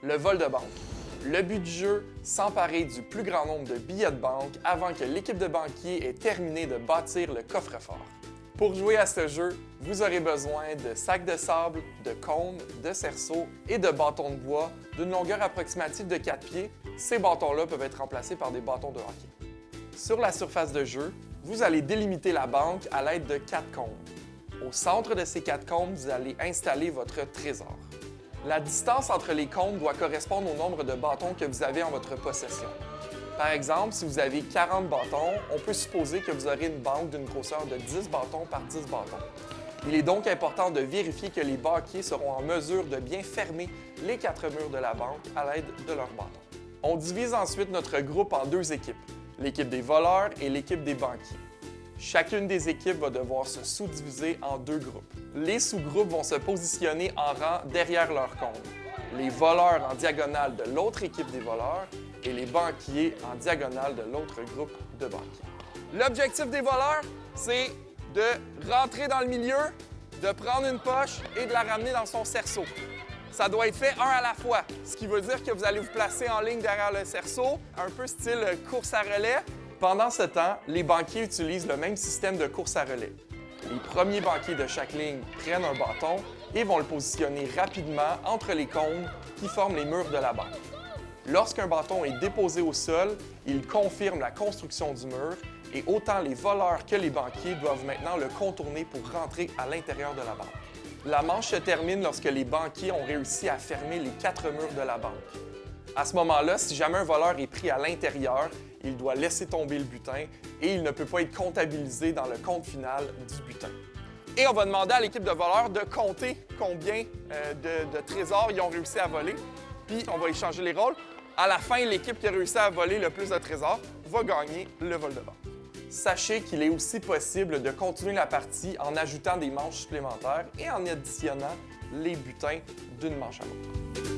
Le vol de banque. Le but du jeu, s'emparer du plus grand nombre de billets de banque avant que l'équipe de banquiers ait terminé de bâtir le coffre-fort. Pour jouer à ce jeu, vous aurez besoin de sacs de sable, de cônes, de cerceaux et de bâtons de bois d'une longueur approximative de 4 pieds. Ces bâtons-là peuvent être remplacés par des bâtons de hockey. Sur la surface de jeu, vous allez délimiter la banque à l'aide de 4 cônes. Au centre de ces 4 cônes, vous allez installer votre trésor. La distance entre les cônes doit correspondre au nombre de bâtons que vous avez en votre possession. Par exemple, si vous avez 40 bâtons, on peut supposer que vous aurez une banque d'une grosseur de 10 bâtons par 10 bâtons. Il est donc important de vérifier que les banquiers seront en mesure de bien fermer les 4 murs de la banque à l'aide de leurs bâtons. On divise ensuite notre groupe en 2 équipes, l'équipe des voleurs et l'équipe des banquiers. Chacune des équipes va devoir se sous-diviser en 2 groupes. Les sous-groupes vont se positionner en rang derrière leur cône. Les voleurs en diagonale de l'autre équipe des voleurs et les banquiers en diagonale de l'autre groupe de banquiers. L'objectif des voleurs, c'est de rentrer dans le milieu, de prendre une poche et de la ramener dans son cerceau. Ça doit être fait un à la fois, ce qui veut dire que vous allez vous placer en ligne derrière le cerceau, un peu style course à relais. Pendant ce temps, les banquiers utilisent le même système de course à relais. Les premiers banquiers de chaque ligne prennent un bâton et vont le positionner rapidement entre les cônes qui forment les murs de la banque. Lorsqu'un bâton est déposé au sol, il confirme la construction du mur et autant les voleurs que les banquiers doivent maintenant le contourner pour rentrer à l'intérieur de la banque. La manche se termine lorsque les banquiers ont réussi à fermer les 4 murs de la banque. À ce moment-là, si jamais un voleur est pris à l'intérieur, il doit laisser tomber le butin et il ne peut pas être comptabilisé dans le compte final du butin. Et on va demander à l'équipe de voleurs de compter combien de trésors ils ont réussi à voler, puis on va échanger les rôles. À la fin, l'équipe qui a réussi à voler le plus de trésors va gagner le vol de banque. Sachez qu'il est aussi possible de continuer la partie en ajoutant des manches supplémentaires et en additionnant les butins d'une manche à l'autre.